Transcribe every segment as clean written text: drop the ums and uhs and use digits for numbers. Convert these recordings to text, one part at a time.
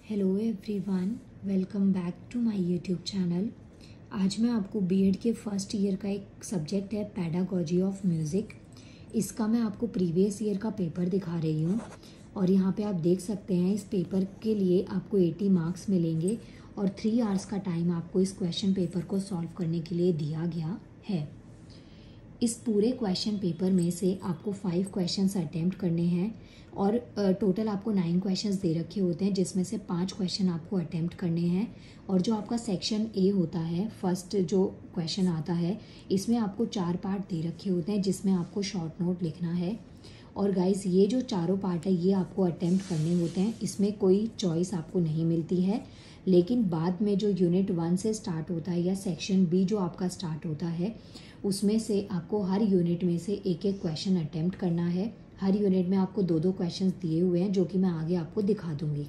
Hello everyone, welcome back to my YouTube channel. आज मैं आपको बीएड के फर्स्ट ईयर का एक सब्जेक्ट है पैडागॉजी ऑफ म्यूज़िक। इसका मैं आपको प्रीवियस ईयर का पेपर दिखा रही हूँ और यहाँ पे आप देख सकते हैं इस पेपर के लिए आपको 80 मार्क्स मिलेंगे और 3 आवर्स का टाइम आपको इस क्वेश्चन पेपर को सॉल्व करने के लिए दिया गया है। इस पूरे क्वेश्चन पेपर में से आपको 5 क्वेश्चंस अटेम्प्ट करने हैं और टोटल आपको 9 क्वेश्चंस दे रखे होते हैं, जिसमें से 5 क्वेश्चन आपको अटेम्प्ट करने हैं। और जो आपका सेक्शन ए होता है, फर्स्ट जो क्वेश्चन आता है, इसमें आपको 4 पार्ट दे रखे होते हैं जिसमें आपको शॉर्ट नोट लिखना है। और गाइस, ये जो चारों पार्ट है ये आपको अटेम्प्ट करने होते हैं, इसमें कोई चॉइस आपको नहीं मिलती है। लेकिन बाद में जो यूनिट 1 से स्टार्ट होता है या सेक्शन बी जो आपका स्टार्ट होता है, उसमें से आपको हर यूनिट में से एक एक क्वेश्चन अटेम्प्ट करना है। हर यूनिट में आपको 2-2 क्वेश्चंस दिए हुए हैं जो कि मैं आगे आपको दिखा दूंगी।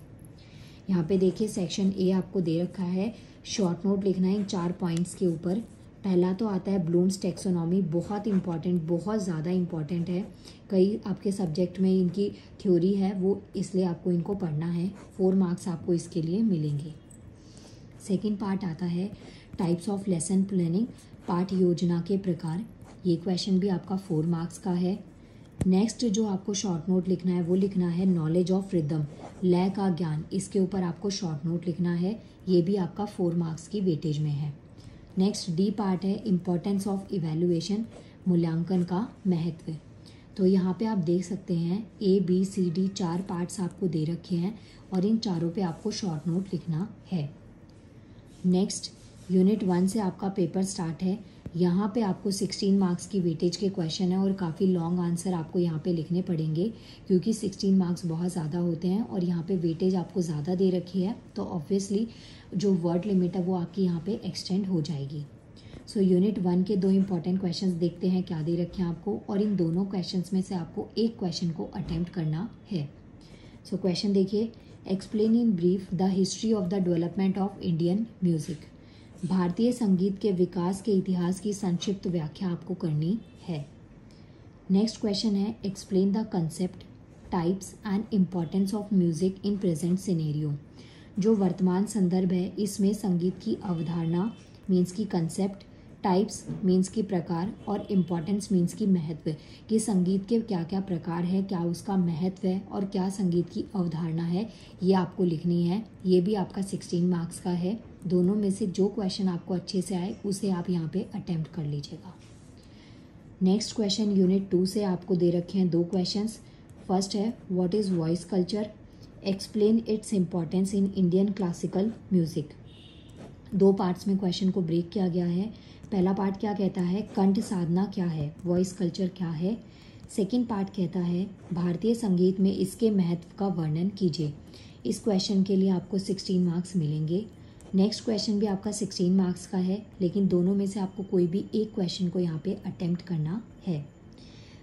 यहाँ पे देखिए सेक्शन ए आपको दे रखा है, शॉर्ट नोट लिखना है इन 4 पॉइंट्स के ऊपर। पहला तो आता है ब्लूम्स टैक्सोनॉमी, बहुत इंपॉर्टेंट, बहुत ज़्यादा इंपॉर्टेंट है। कई आपके सब्जेक्ट में इनकी थ्योरी है, वो इसलिए आपको इनको पढ़ना है। 4 मार्क्स आपको इसके लिए मिलेंगे। सेकेंड पार्ट आता है टाइप्स ऑफ लेसन प्लानिंग, पाठ योजना के प्रकार। ये क्वेश्चन भी आपका 4 मार्क्स का है। नेक्स्ट जो आपको शॉर्ट नोट लिखना है वो लिखना है नॉलेज ऑफ रिदम, लय का ज्ञान। इसके ऊपर आपको शॉर्ट नोट लिखना है, ये भी आपका 4 मार्क्स की वेटेज में है। नेक्स्ट डी पार्ट है इम्पोर्टेंस ऑफ इवैल्यूएशन, मूल्यांकन का महत्व। तो यहाँ पे आप देख सकते हैं ABCD 4 पार्ट्स आपको दे रखे हैं और इन चारों पे आपको शॉर्ट नोट लिखना है। नेक्स्ट यूनिट 1 से आपका पेपर स्टार्ट है। यहाँ पे आपको 16 मार्क्स की वेटेज के क्वेश्चन है और काफ़ी लॉन्ग आंसर आपको यहाँ पे लिखने पड़ेंगे, क्योंकि 16 मार्क्स बहुत ज़्यादा होते हैं और यहाँ पे वेटेज आपको ज़्यादा दे रखी है, तो ऑब्वियसली जो वर्ड लिमिट है वो आपकी यहाँ पे एक्सटेंड हो जाएगी। सो यूनिट 1 के 2 इंपॉर्टेंट क्वेश्चंस देखते हैं क्या दे रखे हैं आपको, और इन दोनों क्वेश्चंस में से आपको एक क्वेश्चन को अटेम्प्ट करना है। सो क्वेश्चन देखिए, explain in brief the history of the development of Indian music. भारतीय संगीत के विकास के इतिहास की संक्षिप्त व्याख्या आपको करनी है। नेक्स्ट क्वेश्चन है explain the concept, types and importance of music in present scenario. जो वर्तमान संदर्भ है इसमें संगीत की अवधारणा मीन्स की कंसेप्ट, टाइप्स मीन्स की प्रकार और इम्पॉर्टेंस मीन्स की महत्व, कि संगीत के क्या क्या प्रकार है, क्या उसका महत्व है और क्या संगीत की अवधारणा है, ये आपको लिखनी है। ये भी आपका 16 मार्क्स का है। दोनों में से जो क्वेश्चन आपको अच्छे से आए उसे आप यहाँ पे अटेम्प्ट कर लीजिएगा। नेक्स्ट क्वेश्चन यूनिट 2 से आपको दे रखे हैं 2 क्वेश्चंस। फर्स्ट है what is voice culture, explain it's importance in Indian classical music. 2 parts में क्वेश्चन को ब्रेक किया गया है। पहला पार्ट क्या कहता है, कंठ साधना क्या है, वॉइस कल्चर क्या है। सेकंड पार्ट कहता है भारतीय संगीत में इसके महत्व का वर्णन कीजिए। इस क्वेश्चन के लिए आपको 16 मार्क्स मिलेंगे। नेक्स्ट क्वेश्चन भी आपका 16 मार्क्स का है, लेकिन दोनों में से आपको कोई भी एक क्वेश्चन को यहाँ पे अटेम्प्ट करना है।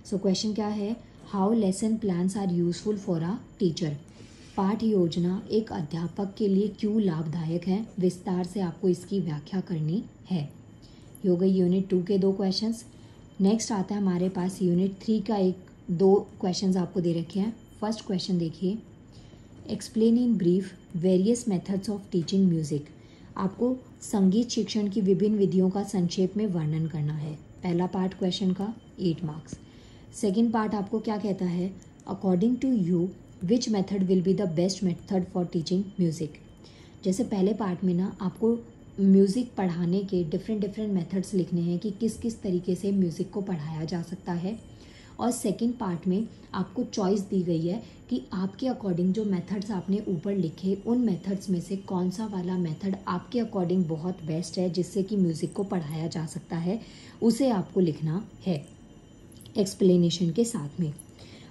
सो क्वेश्चन क्या है, how lesson plans are useful for a teacher. पाठ योजना एक अध्यापक के लिए क्यों लाभदायक है, विस्तार से आपको इसकी व्याख्या करनी है। ये हो गई यूनिट 2 के 2 क्वेश्चंस। नेक्स्ट आता है हमारे पास यूनिट 3 का 2 क्वेश्चंस आपको दे रखे हैं। फर्स्ट क्वेश्चन देखिए, explain in brief various methods of teaching music. आपको संगीत शिक्षण की विभिन्न विधियों का संक्षेप में वर्णन करना है। पहला पार्ट क्वेश्चन का 8 मार्क्स। सेकेंड पार्ट आपको क्या कहता है, according to you which method will be the best method for teaching music. जैसे पहले पार्ट में ना आपको म्यूज़िक पढ़ाने के डिफरेंट मेथड्स लिखने हैं कि किस किस तरीके से म्यूज़िक को पढ़ाया जा सकता है, और सेकंड पार्ट में आपको चॉइस दी गई है कि आपके अकॉर्डिंग जो मेथड्स आपने ऊपर लिखे उन मेथड्स में से कौन सा वाला मेथड आपके अकॉर्डिंग बहुत बेस्ट है जिससे कि म्यूज़िक को पढ़ाया जा सकता है, उसे आपको लिखना है एक्सप्लेनेशन के साथ में।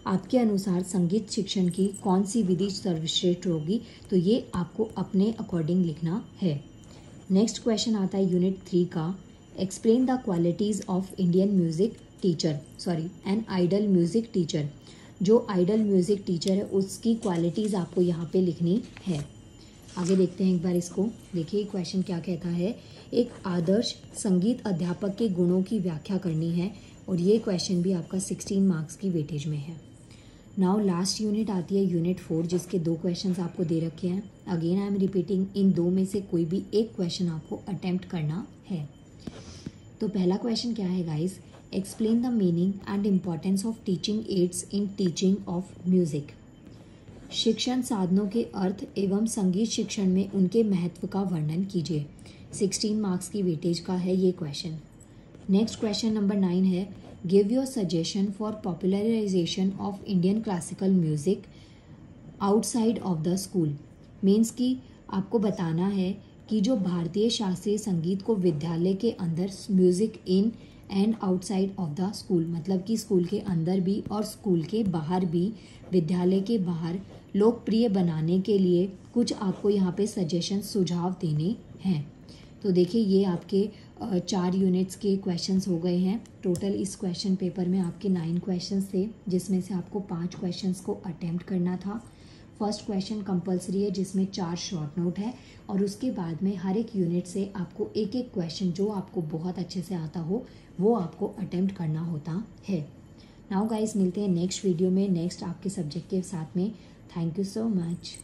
आपके अनुसार संगीत शिक्षण की कौन सी विधि सर्वश्रेष्ठ होगी, तो ये आपको अपने अकॉर्डिंग लिखना है। नेक्स्ट क्वेश्चन आता है यूनिट 3 का, explain the qualities of Indian music teacher, an ideal music teacher. जो आइडल म्यूज़िक टीचर है उसकी क्वालिटीज़ आपको यहाँ पे लिखनी है। आगे देखते हैं एक बार इसको। देखिए क्वेश्चन क्या कहता है, एक आदर्श संगीत अध्यापक के गुणों की व्याख्या करनी है, और ये क्वेश्चन भी आपका 16 मार्क्स की वेटेज में है। नाउ लास्ट यूनिट आती है यूनिट 4, जिसके 2 क्वेश्चंस आपको दे रखे हैं। अगेन आई एम रिपीटिंग, इन 2 में से कोई भी एक क्वेश्चन आपको अटेम्प्ट करना है। तो पहला क्वेश्चन क्या है guys, explain the meaning and importance of teaching ads in teaching of music. शिक्षण साधनों के अर्थ एवं संगीत शिक्षण में उनके महत्व का वर्णन कीजिए। 16 मार्क्स की वेटेज का है ये क्वेश्चन। नेक्स्ट क्वेश्चन नंबर 9 है, give your suggestion for popularisation of Indian classical music outside of the school. Means कि आपको बताना है कि जो भारतीय शास्त्रीय संगीत को विद्यालय के अंदर music in and outside of the school, मतलब कि स्कूल के अंदर भी और स्कूल के बाहर भी, विद्यालय के बाहर लोकप्रिय बनाने के लिए कुछ आपको यहाँ पे सजेशन सुझाव देने हैं। तो देखिए ये आपके 4 यूनिट्स के क्वेश्चंस हो गए हैं। टोटल इस क्वेश्चन पेपर में आपके 9 क्वेश्चंस थे, जिसमें से आपको 5 क्वेश्चंस को अटेम्प्ट करना था। फर्स्ट क्वेश्चन कंपलसरी है, जिसमें 4 शॉर्ट नोट है, और उसके बाद में हर एक यूनिट से आपको एक एक क्वेश्चन जो आपको बहुत अच्छे से आता हो वो आपको अटेम्प्ट करना होता है। नाउ गाइस, मिलते हैं नेक्स्ट वीडियो में नेक्स्ट आपके सब्जेक्ट के साथ में। Thank you so much.